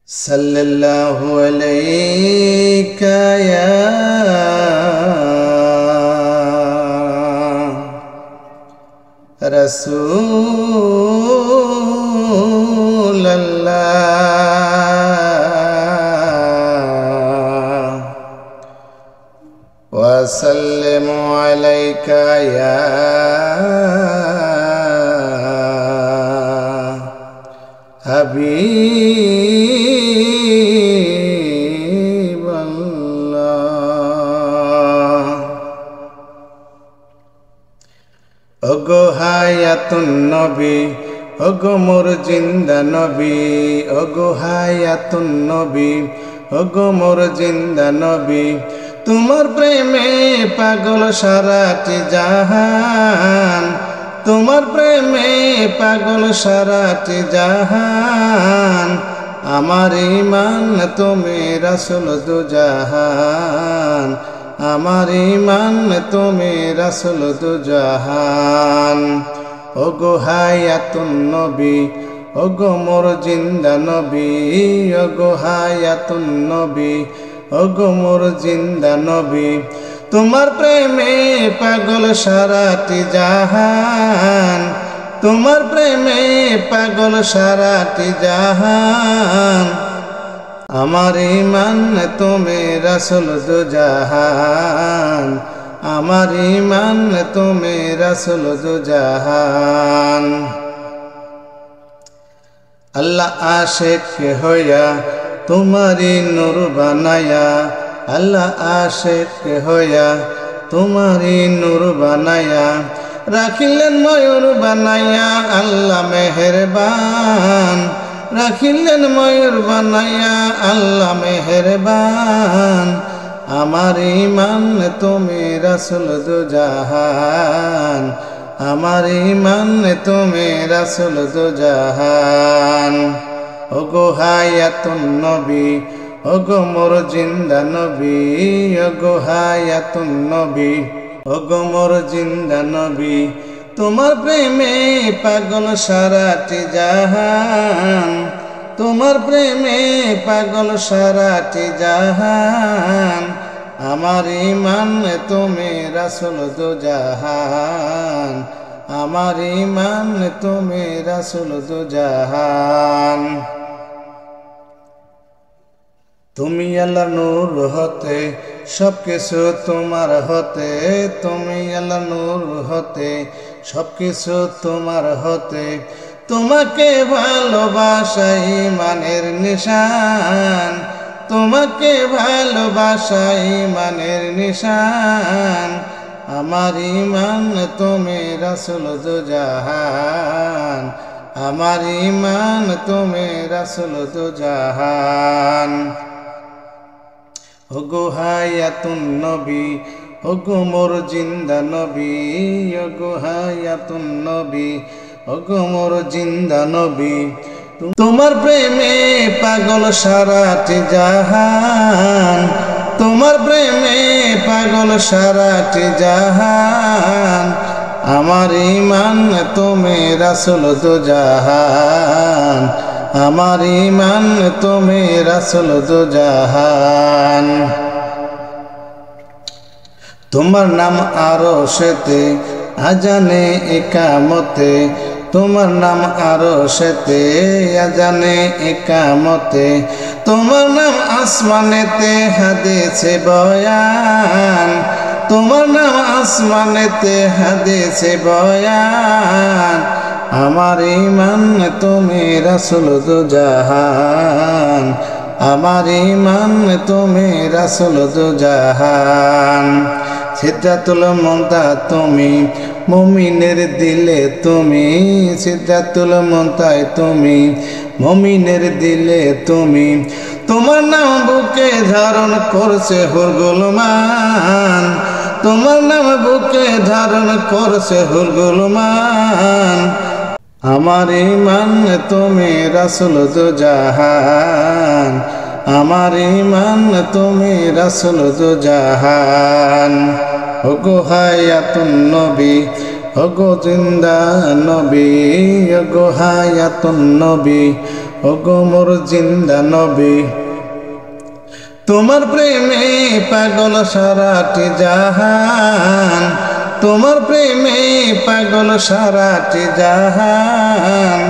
सल्लल्लाहु अलैका या रसूल अल्लाह वसल्लिमु अलैका या हबीब अल्लाह। ओगो हायातुन नबी, ओगो मोर जिंदा नबी, ओगो हायातुन नबी, ओगो मोर जिंदा नबी। तुम्हार प्रेमे पागल साराटी জাহান, তোমার প্রেমে পাগল সারাটি জাহান। আমার ঈমান তুমি রাসূল দু জাহান, আমার ঈমান তুমি রাসূল দু জাহান। ওগো হায়াতুন নবী, ওগো মোর জিন্দা নবী, ওগো হায়াতুন নবী, ওগো মোর জিন্দা নবী। তোমার প্রেমে পাগল সারাটি জাহান, তোমার প্রেমে পাগল সারাটি জাহান। আমার ঈমান তুমি রাসূল দু জাহান, আমার ঈমান তুমি রাসূল দু জাহান। আল্লাহ আশিক হইয়া তোমারি নূর বানায়া, আল্লাহ আশিক হইয়া তোমারি নূর বানায়া, রাখিলেন ময়ূর বানায়া আল্লাহ মেহেরবান, রাখিলেন ময়ূর বানায়া আল্লাহ মেহেরবান। আমার ঈমান তুমি রাসূল দু জাহান, আমার ঈমান তুমি রাসূল দু জাহান। ওগো হায়াতুন নবী, ওগো মোর জিন্দা নবী, ওগো হায়াতুন নবী, ওগো মোর জিন্দা নবী। তোমার প্রেমে পাগল সারাটি জাহান, তোমার প্রেমে পাগল সারাটি জাহান। আমার ঈমান তুমি রাসূল দু জাহান, আমার ঈমান তুমি রাসূল দু জাহান। তুমি আল্লাহ নূর হতে সব কিছু তোমার হতে, তুমি আল্লাহ নূর হতে সব কিছু তোমার হতে। তোমাকে ভালোবাসা ঈমানের নিশান, তোমাকে ভালোবাসা ঈমানের নিশান। আমার ঈমান তুমি রাসূল দু জাহান, আমার ঈমান তুমি রাসূল দু জাহান। ওগো হায়াতুন নবী, ওগো মোর জিন্দা নবী, ওগো হায়াতুন নবী, ওগো মোর জিন্দা নবী। তোমার প্রেমে পাগল সারাটি জাহান, তোমার প্রেমে পাগল সারাটি জাহান। আমার ঈমান তুমি রাসূল দু জাহান, আমার ঈমান তুমি রাসূল দু জাহান। তোমার নাম আরশেতে আজানে একামতে, তোমার নাম আরশেতে আজানে একামতে। তোমার নাম আসমানেতে হাদিসে বয়ান, তোমার নাম আসমানেতে হাদিসে বয়ান। আমার ঈমান তুমি রাসূল দু জাহান, আমার ঈমান তুমি রাসূল দু জাহান। সিদরাতুল মুনতাহা তুমি মুমিনের দিলে তুমি, সিদরাতুল মুনতাহা তুমি মুমিনের দিলে তুমি। তোমার নাম বুকে ধারণ করছে হুরগুলমান, তোমার নাম বুকে ধারণ করছে হুরগুলমান। আমার ঈমান তুমি রাসূল দু জাহান, আমার ঈমান তুমি রাসূল দু জাহান। ওগো হায়াতুন নবী, ওগো জিন্দা নবী, ওগো হায়াতুন নবী, ওগো মোর জিন্দা নবী। তোমার প্রেমে পাগল সারাটি জাহান, তোমার প্রেমে পাগল সারাটি জাহান।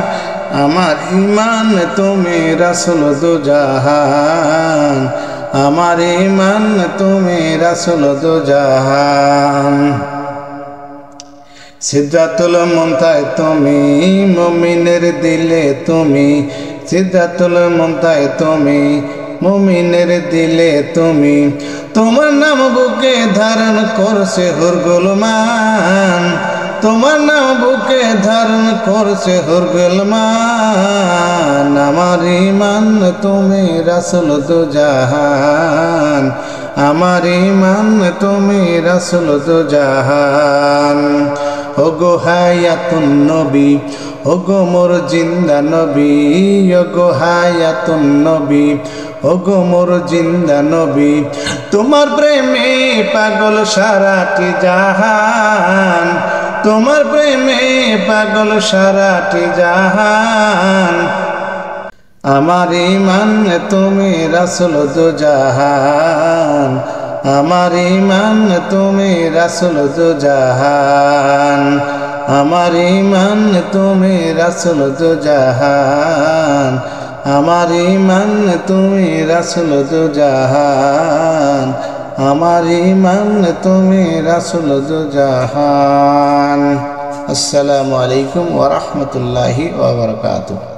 আমার ঈমান তুমি রাসূল দু জাহান, আমার ঈমান তুমি রাসূল দু জাহান। সিদরাতুল মুনতায় তুমি, মুমিনের দিলে তুমি, সিদরাতুল মুনতায় তুমি, মুমিনের দিলে তুমি। তোমার নাম বুকে ধারণ করছে হুরগুলমান, তোমার নাম বুকে ধারণ করছে হুরগুলমান। আমার ঈমান তুমি রাসূল দু জাহান, আমার ঈমান তুমি রাসূল দু জাহান। ওগো হায়াতুন নবী, ওগো মোর জিন্দা নবী, ওগো হায়াতুন নবী, ওগো মোর জিন্দা নবী। তোমার প্রেমে পাগল সারাটি জাহান, তোমার প্রেমে পাগল সারাটি জাহান। আমার ঈমান তুমি রাসূল দু জাহান, আমার ঈমান তুমি রাসূল দু জাহান, আমার ঈমান তুমি রাসূল দু জাহান, আমার ঈমান তুমি রাসূল দু জাহান, আমার ঈমান তুমি রাসূল দু জাহান। আসসালামু আলাইকুম ওয়া রাহমাতুল্লাহি ওয়া বারাকাতুহু।